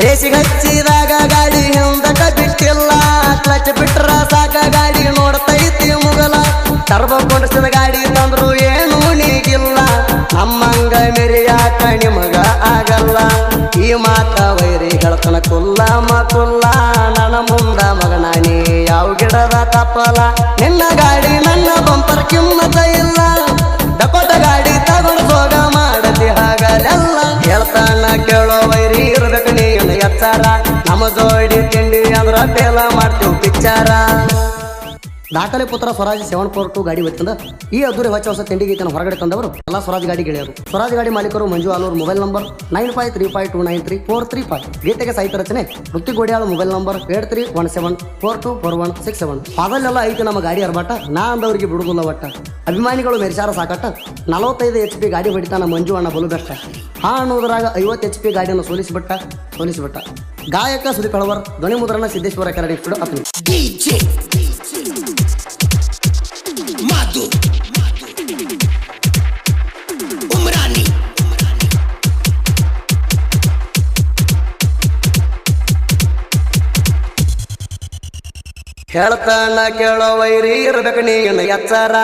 ರೇಸಿಗೆ ಹಚ್ಚಿದಾಗ ಗಾಡಿ ಹಿಂದಕ ಬಿಟ್ಟಿಲ್ಲ, ಕ್ಲಚ್ ಬಿಟ್ರ ಸಾಕ ಗಾಡಿ ನೋಡ್ತೈತಿ ಮುಗಲ. ಟರ್ಬೋ ಕೊಂಡಿಸಿದ ಗಾಡಿ ತಂದ್ರು ಏನು ನೀಗಿಲ್ಲ, ನಮ್ಮಂಗ ಮೆರಿಯಾಕ ನಿಮಗ ಆಗಲ್ಲ. ಈ ಮಾತ ವೈರಿ ಹೇಳ್ತನ ಕುಲ್ಲ ಮಕುಲ್ಲ, ನನ್ನ ಮುಂದ ಮಗನ ನೀ ಯಾವ ಗಿಡದ ತಪ್ಪಲ. ನಿನ್ನ ಗಾಡಿ ನನ್ನ ಬಂಪರ್ ಕಿಮ್ಮತ ಇಲ್ಲ, ಡಕೋಟ ಗಾಡಿ ತಗೊಂಡು ಹೋಗ ಮಾಡತಿ ಹಾಗಲೆಲ್ಲ. ಹೇಳ್ತಾನ ಕೇಳೋ ವೈರಿ ಇರ್ಬೇಕು ನೀನು ಎಚ್ಚಾರ, ನಮ್ಮ ಜೋಡಿ ತಿಂಡಿ ಅಂದ್ರ ಫೇಲ ಮಾಡ್ತೀವಿ ಪಿಕ್ಚಾರ. ದಾಖಲೆ ಪುತ್ರ ಸ್ವರಾಜ್ 742 ಗಾಡಿ ಒತ್ತಂದ ಈ ಅದ್ದೂರಿ ಹೊಸ ತಿಂಡಿ ಗೀತನ ಹೊರಗಡೆ ತಂದವರು ಎಲ್ಲ ಸ್ವರಾಜ್ ಗಾಡಿ ಗೆಳೆಯರು. ಸ್ವರಾಜ್ ಗಾಡಿ ಮಾಲೀಕರು ಮಂಜು ಆಲೂರ್. Mobile number 9535293435. ಗೀತೆಗೆ ಸಾಹಿತ್ಯ ರಚನೆ ಋತ್ವಿಕ್ ಗೋಡಿಯಾಳ. Mobile number 8317424167. ಪಾದಲ್ಲೆಲ್ಲ ಐತಿ ನಮ್ಮ ಗಾಡಿ ಅರ್ಬಾಟ, ನಾ ಅಂದವ್ರಿಗೆ ಬಿಡುದಿಲ್ಲ ಒಟ್ಟ. ಅಭಿಮಾನಿಗಳು ಮೆರಿಸಾರ ಸಾಕಟ್ಟ, 45 HP ಗಾಡಿ ಹೊಡಿತಾನ ಮಂಜು ಅಣ್ಣ ಬಲು ಬೆಷ್ಟ. ಹಾ ಅನ್ನೋದ್ರಾಗ 50 HP ಗಾಡಿಯನ್ನು ಸೋಲಿಸಿಬಿಟ್ಟ. ಗಾಯಕ ಸುದೀಪ್ ಹಳವರ್, ಧ್ವನಿ ಮುದ್ರಣ ಸಿದ್ದೇಶ್ವರ ಕರಡಿ ಸ್ಟುಡಿಯೋ ಅಪ್ನಿ. ಹೇಳ್ತಾನ ಕೇಳೋ ವೈರಿ ಇರ್ಬೇಕು ನೀನು ಎಚ್ಚಾರ,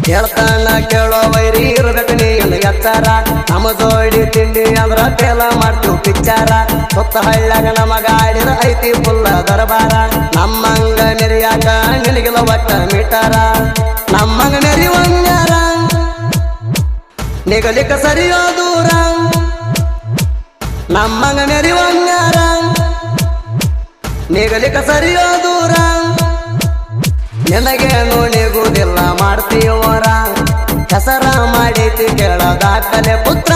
ಹೇಳ್ತಾನ ಕೇಳೋ ವೈರಿ ಇರ್ಬೇಕು ನೀನು ಎಚ್ಚಾರ. ನಮ್ಮ ಜೋಡಿ ತಿಂಡಿ ಅಂದ್ರ ಫೇಲ ಮಾಡ್ತೀವಿ ಪಿಕ್ಚಾರ. ಸುತ್ತ ಹಳ್ಳ್ಯಾಗ ನಮ್ಮ ಗಾಡಿದ ಐತಿ ಫುಲ್ಲ ದರಬಾರ, ನಮ್ಮಂಗ ಮೆರಿಯಾಕ ನಿನಗಿಲ್ಲ ಒಟ್ಟ ಮೀಟಾರ. ನಮ್ಮಂಗ ಮೆರಿವಂಗಾರ ನಿಗಲಿಕ ಸರಿಯೋ ದೂರ, ನಮ್ಮಂಗ ಮೆರಿವಂಗಾರ ನಿಗಲಿಕ ಸರಿಯೋ ದೂರ. ನಿನಗೇನು ನಿಗುದಿಲ್ಲ ಮಾಡ್ತೀವರ, ಹೆಸರ ಮಾಡೈತಿ ಕೇಳ ದಾಖಲೆ ಪುತ್ರ.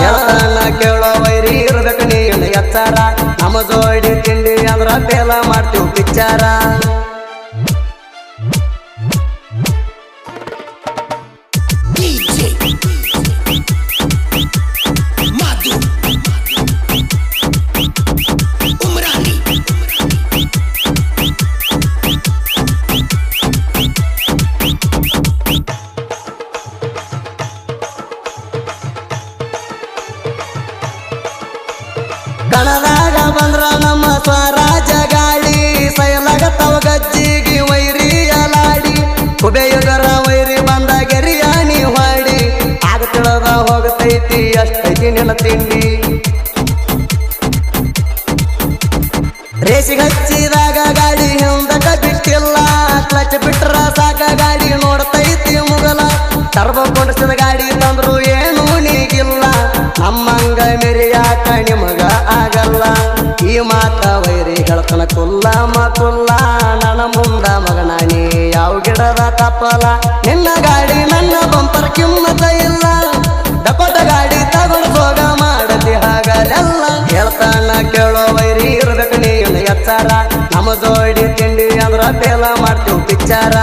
ಹೇಳ್ತಾನ ಕೇಳೋ ವೈರಿ ಇರ್ಬೇಕು ನೀನು ಎಚ್ಚಾರ, ನಮ್ಮ ಜೋಡಿ ತಿಂಡಿ ಅಂದ್ರ ಫೇಲ ಮಾಡ್ತೀವಿ ಪಿಕ್ಚಾರ. ಕಣದಾಗ ಬಂದ್ರ ನಮ್ಮ ಸ್ವರಾಜ ಗಾಡಿ, ಸೈಲಾಗತ್ತವ ಗಜ್ಜಿಗಿ ವೈರಿ ಅಲಾಡಿ. ಕುಬೇಯುಗರ ವೈರಿ ಬಂದ ಗೆರಿಯಾನಿ ಹಾಡಿ, ಆಗ ತಿಳದ ಹೋಗತೈತಿ ಅಷ್ಟೈತಿ ನಿನ್ನ ತಿಂಡಿ. ರೇಸಿಗೆ ಹಚ್ಚಿದಾಗ ಗಾಡಿ ಹಿಂದಕ ಬಿಟ್ಟಿಲ್ಲ, ಕ್ಲಚ್ ಬಿಟ್ರ ಸಾಕ ಗಾಡಿ ನೋಡ್ತೈತಿ ಮುಗಲ. ಟರ್ಬೋ ಕೊಂಡಿಸಿದ ಗಾಡಿ ತಂದ್ರು ಏನು ನೀಗಿಲ್ಲ, ನಮ್ಮಂಗ ಮೆರಿಯಾಕ ನಿಮಗ ಆಗಲ್ಲ. ಈ ಮಾತ ವೈರಿ ಹೇಳ್ತನ ಕುಲ್ಲ ಮಕುಲ್ಲ, ನನ್ನ ಮುಂದ ಮಗನ ನೀ ಯಾವ ಗಿಡದ ತಪ್ಪಲ. ನಿನ್ನ ಗಾಡಿ ನನ್ನ ಬಂಪರ್ ಕಿಮ್ಮತ ಇಲ್ಲ, ಡಕೋಟ ಗಾಡಿ ತಗೊಂಡು ಹೋಗ ಮಾಡತಿ ಹಾಗಲೆಲ್ಲ. ಹೇಳ್ತಾನ ಕೇಳೋ ವೈರಿ ಇರ್ಬೇಕು ನೀನು ಎಚ್ಚಾರ, ನಮ್ಮ ಜೋಡಿ ತಿಂಡಿ ಅಂದ್ರ ಫೇಲ ಮಾಡ್ತೀವಿ ಪಿಕ್ಚಾರ.